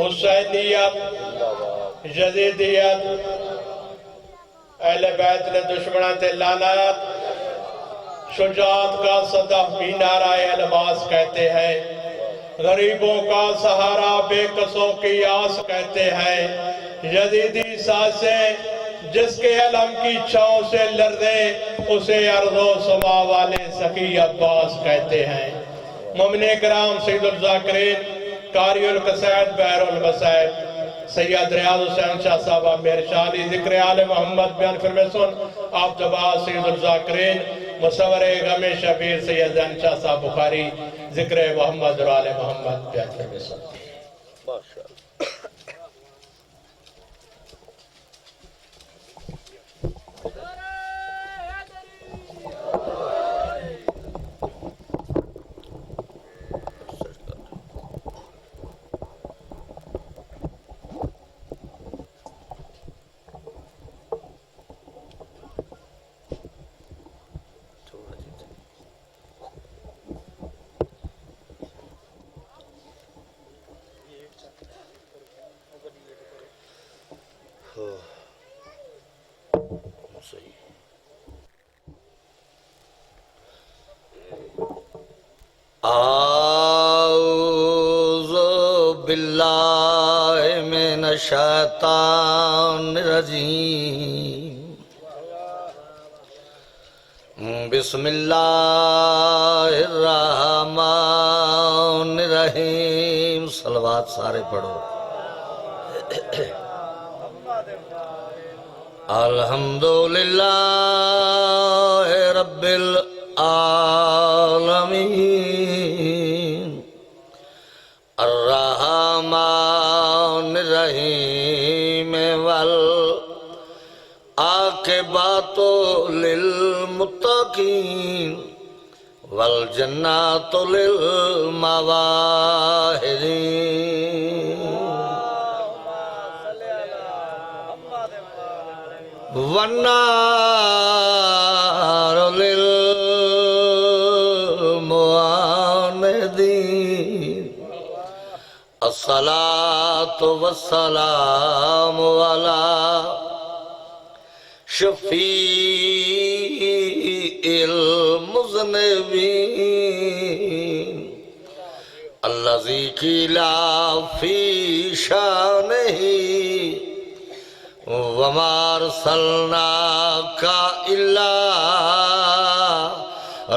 حسینیت، یزیدیت، اہل بیت نے دشمنوں تے لعنت، شجاعت کا صدف بھی نعرہ الباس کہتے ہیں، غریبوں کا سہارا بے قصوں کی آس کہتے ہیں، یزیدی سانسیں جس کے علم کی چھاؤں سے لرزے اسے ارض و سما والے سخی عباس کہتے ہیں۔ مومن کرام سید الذاکرین، قاری القصائد بحر المصائب سید ریاض حسین شاہ صاحب میرشالی ذکر آل محمد بیان فرمے سن آپ جبا سید الذاکرین مصور غم شبیر سید زین شاہ صاحب بخاری ذکر محمد اور آل محمد بیان فرمے سن۔ اعوذ باللہ من الشیطان الرجیم، بسم اللہ الرحمن الرحیم۔ صلوات سارے پڑھو۔ الحمدللہ رب العالمین، الرحمن الرحیم، والعاقبۃ للمتقین، والجنات للمواہدین، والنار للمعاندین۔ الصلاة والسلام علی شفیع المذنبین، الذی قیل فی شانہ وما ارسلناک الا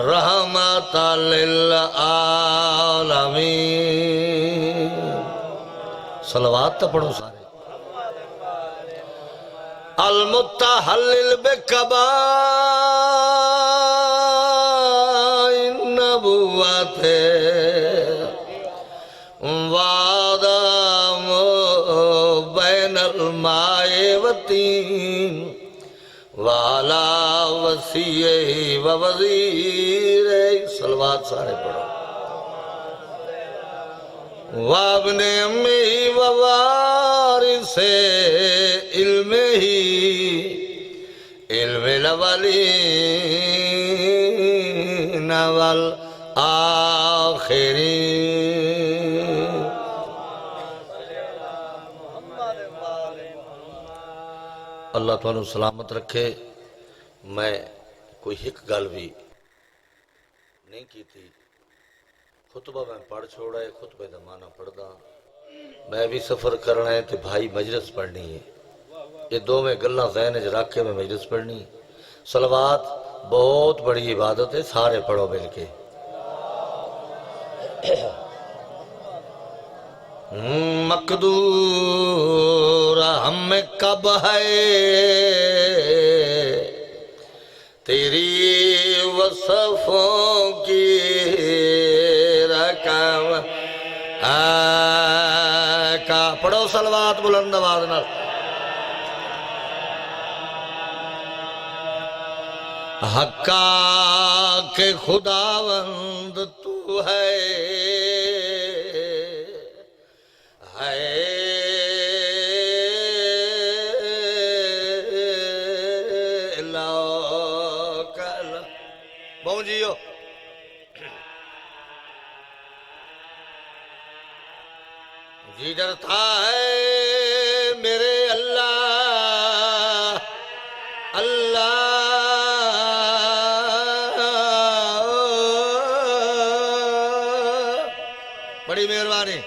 رحمۃ للعالمین۔ صلوات تو پڑھو سارے۔ المتحلل بقبائل النبوت وآدم بین الماء والطین، وعلا وصیہ ووزیر۔ صلوات سارے پڑھو۔ وابن امی ووارث علم ہی، علم الاولین والآخرین۔ اللہ تعالیٰ سلامت رکھے۔ میں کوئی ایک گل بھی نہیں کی تھی، خطبہ میں پڑھ چھوڑا ہے، خطبہ دا معنی پڑھدا، میں بھی سفر کرنا ہے تو بھائی مجلس پڑھنی ہے، یہ دو میں گلہ ذہن وچ رکھ کے میں مجلس پڑھنی ہے۔ صلوات بہت بڑی عبادت ہے، سارے پڑھو مل کے۔ مقدور ہم کب ہے تیری وصفوں کی رقم کا۔ پڑھو صلوات بلند آواز نال۔ حقا کہ خداوند تو ہے بہنجیو۔ جی ڈرتا ہے میرے اللہ اللہ بڑی مہربانی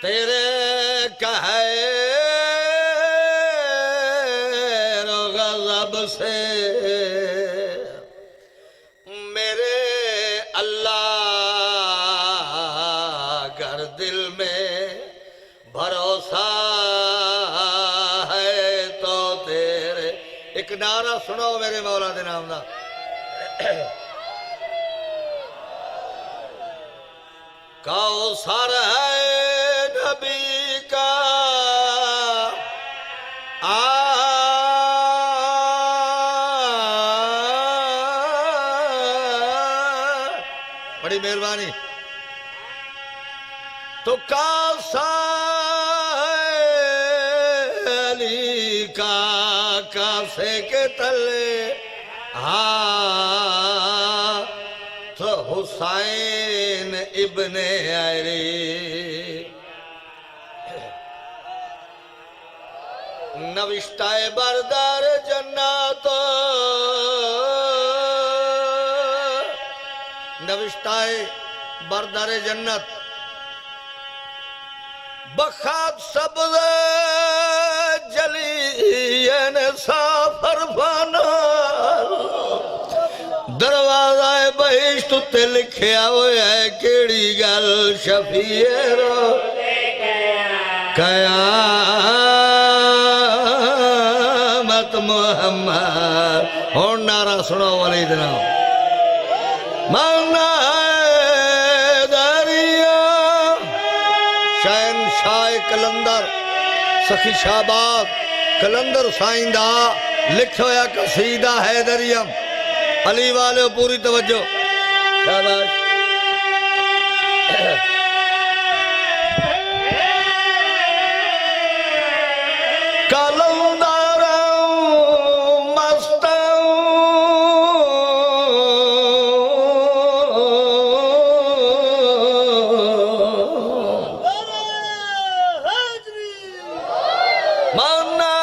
تیرے قہر و غضب سے میرے اللہ گر دل میں بھروسہ ہے تو تیرے ایک نعرہ سنو میرے مولا دے نام دا کوثر ہے نبی کا بڑی مہربانی تو علی کا کاسے کے تلے تو حسین ابن علی نوشتہ بردار جنت نوشتہ بردار جنت بخات سبز جلی سافر فانا دروازہ بہشت تے لکھیا ہویا ہے کیڑی گل شفیع قیامت محمد اور نعرہ سنو ولید نام مانا دریا شہنشاہ کلندر سخی شہباز کلندر سائندہ لکھو یا قصیدہ حیدریم علی والے پوری توجہ شاباش کلندر مستوں مانا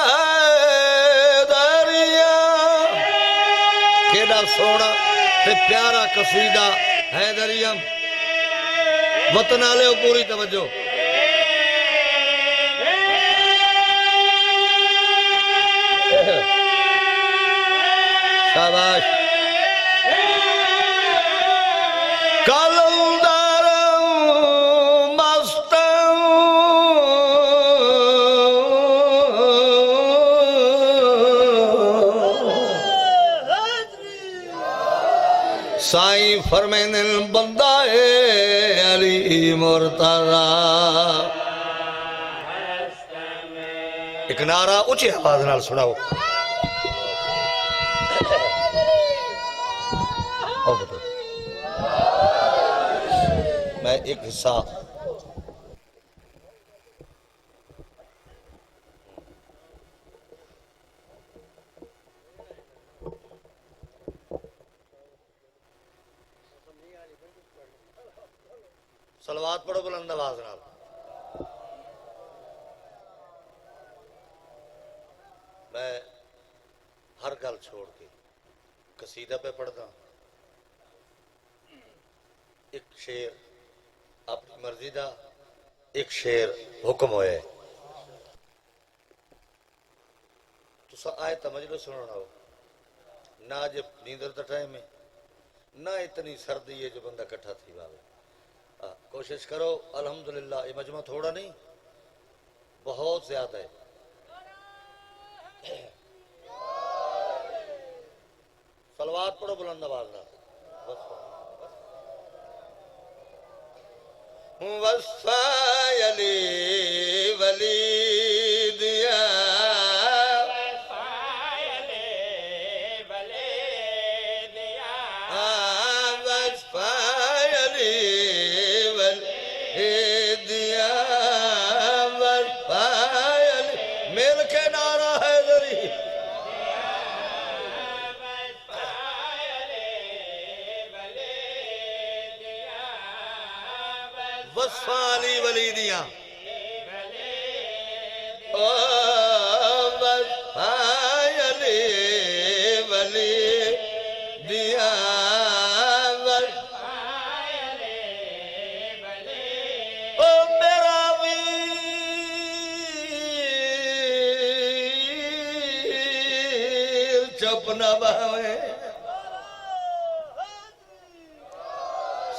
دریا کیڑا سونا تے پیارا قصیدہ حیدریم وطن آلے ہو پوری توجہ شاباش کلندر مستوں سائیں فرمین بندہ علی مرتضی ایک نعرہ اونچی آواز نال سناؤ میں ایک حصہ صلوات پڑھو بلند آواز نال میں ہر گل چھوڑ کے قصیدہ پہ پڑھتا ایک شعر اپنی مرضی دا ایک شعر حکم ہوئے تو سا آئے تمجلو سنونا ہو نہ جب نیندر دا ٹائم ہے نہ اتنی سردی ہے جو بندہ کٹھا تھی باوے کوشش کرو الحمدللہ یہ مجمع تھوڑا نہیں بہت زیادہ ہے صلوات پڑھو بلند آواز نہ وصفی علی ولید یا وصفی ولی دیاں او وفائے علی ولی دیاں او میرا ویر چپ نہ بہویں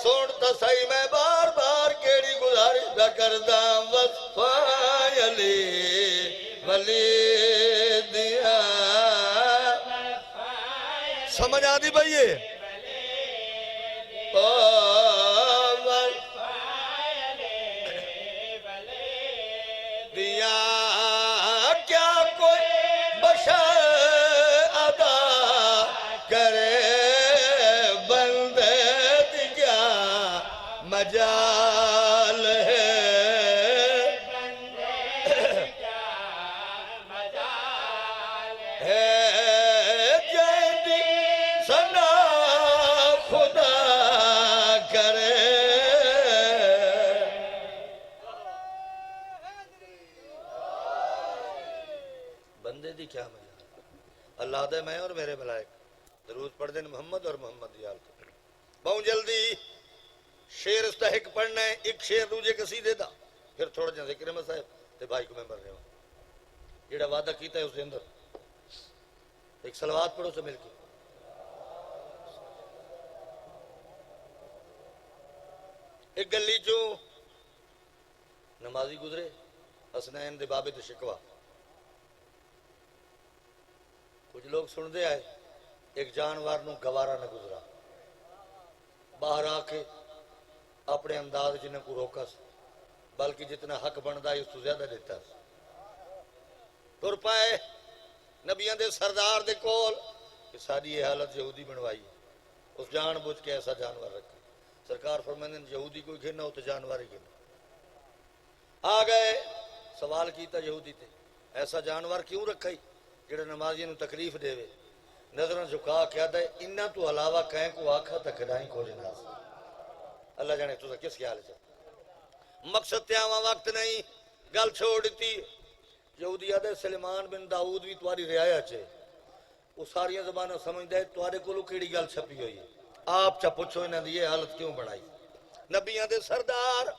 سوڑ تا صحیح میں بار بار کیڑی گزارش نہ کردہ وفائے علی ولی دیا سمجھ آدھی بھئیے او وفائے علی دیا کیا کوئی بشر ادا کرے مجال ہے جیدی سنا خدا کرے بندے دی کیا مجال اللہ دے میں اور میرے ملائک درود پڑھ دیں محمد اور محمد یال بہت جلدی شیر استحق پڑھنا ہے ایک شیر دوجے کسی دے دا پھر تھوڑا جہاں ذکر احمد صاحب تے بھائی کو ممبر رہے ہوں جیڑا وعدہ کیتا ہے اس دے اندر ایک صلوات پڑھو سے مل کے ایک گلی جو نمازی گزرے حسنین دے بابے تے شکوا کچھ لوگ سن دے آئے ایک جانوار نو گوارا نہ گزرا باہر آ کے اپنے انداز جنہیں کو روکا سا بلکہ جتنا حق بندہ ہے اس تو زیادہ دیتا سا تر پائے نبیان دے سردار دے کول کہ ساری یہ حالت یہودی بنوائی اس جان بوجھ کے ایسا جانور رکھا سرکار فرمائیں یہودی کوئی گھرنا ہو تو جانور ہی گھرنا آ گئے سوال کیتا یہودی تے ایسا جانور کیوں رکھا ہی جڑا نمازی نو تکلیف دے وے نظرن جھکا کیا دے انہاں تو علاوہ کہیں کو آکھا تک کھڑائیں کو جنہ اللہ جانے تو کس خیال ہے مقصد تیاواں وقت نہیں گل چھوڑ دیتی یہودی آدھے سلیمان بن داؤد بھی تمہاری رعایا چھے وہ ساریاں زبانیں سمجھ دے تمہارے کو لو کیڑی گل چھپی ہوئی ہے آپ چا پوچھو انہاں دی یہ حالت کیوں بڑھائی نبیان دے سردار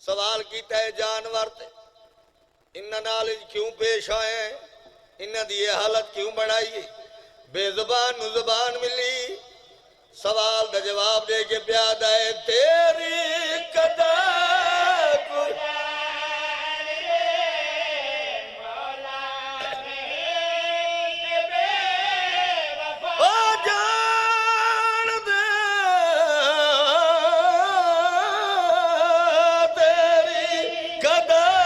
سوال کیتا ہے جانور تے انہاں نالج کیوں پیش آئے انہاں دی یہ حالت کیوں بڑھائی بے زبان نو زبان ملی سوال دا جواب دے کے پیادہ ہے تیری قدر او جان دے تیری قدر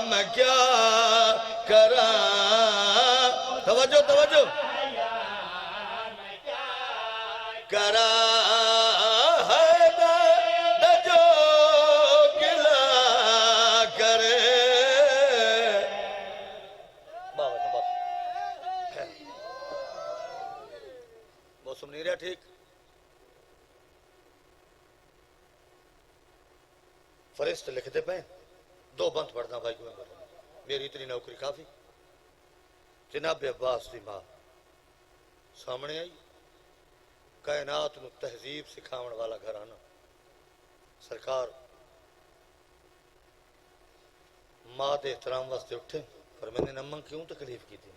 میں کیا کرا توجہ توجہ کرا ہے جو گلا کرے موسم نہیں رہا ٹھیک فرشتے لکھتے پہ دو بند پڑھنا بھائی کو میری اتنی نوکری کافی جناب عباس دی ماں سامنے آئی کائنات نو تہذیب سکھاون والا گھرانا سرکار ماں دے احترام واسطے اٹھے پر میں نے نمن کیوں تکلیف کی تھی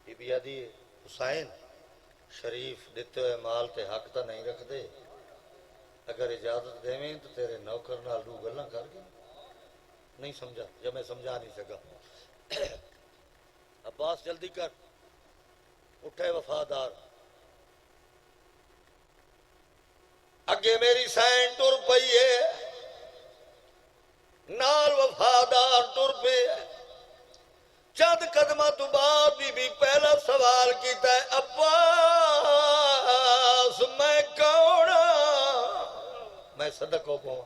بی بی آدھی حسین شریف دیتے ہوئے مال تے حق تا نہیں رکھ دے اگر اجازت دیویں تو تیرے نوکر نال دو گلاں کر گئے نہیں سمجھا یا میں سمجھا نہیں سکا عباس جلدی کر اٹھے وفادار اگے میری سین ٹر پئی ہے نال وفادار ٹر پے چند قدمہ تو بعد بی پہلا سوال کیتا ہے عباس میں کون میں صدقوں پہوں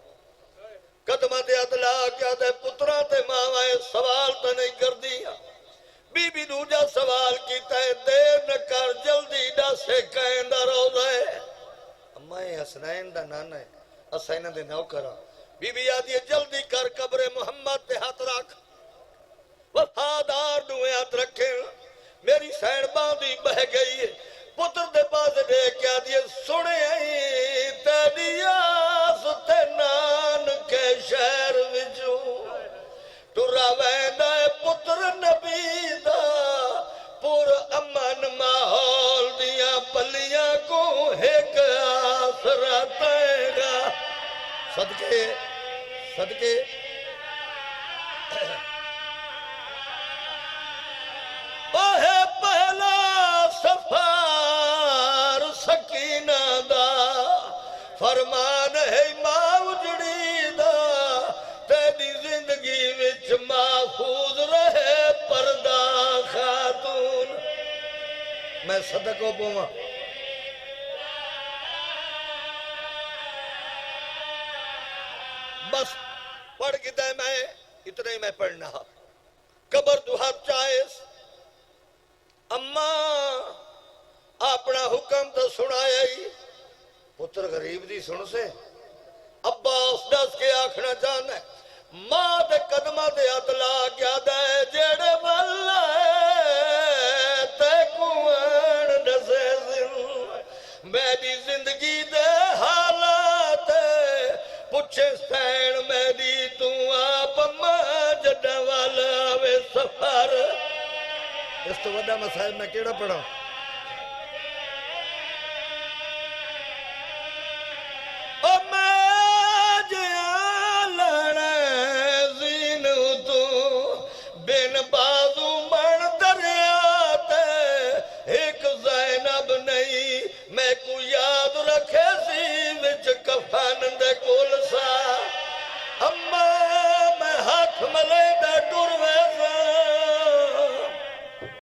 قدمہ دے ادلا کیا دے پترہ تے ماوائے سوال تے نہیں کر دیا بی دوجا سوال کیتا ہے دیر نہ کر جلدی ڈا سے کہیں دا روزہ ہے اما حسنین دا نانا ہے حسین دے نوکرہ بی آدھی ہے جلدی کر قبر محمد تے ہاتھ رکھ وفادار دوئے ہاتھ رکھیں میری سین باندھی بہ گئی ہے پتر دے پاس دے کیا دیئے سنے تیری آس تے نان کے شہر وچوں ترہ ویندہ پتر نبی دا پور امن ماحول دیا پلیاں کو ایک آسرہ دے گا صدقے صدقے اوہے پہلا سفار سکینہ دا فرمان ہے ماں اجڑی دا تیری زندگی وچ محفوظ رہے پردہ خاتون میں صدقوں پوما بس پڑھ گتا ہے میں اتنا ہی میں پڑھنا قبر تو ہاتھ چاہیس اماں اپنا حکم تو سنایا ہی پتر غریب دی سن سے عباس دس کے آکھنا چاہنا ہے ماں دے قدمہ دے ادلا کیا دے جیڑے والا ہے تے کوان دسے میری زندگی دے حالات پوچھے سین میری تو آپ ماں جڑا والا وے سفر اس تو وڈا مسائل میں کیڑا پڑھا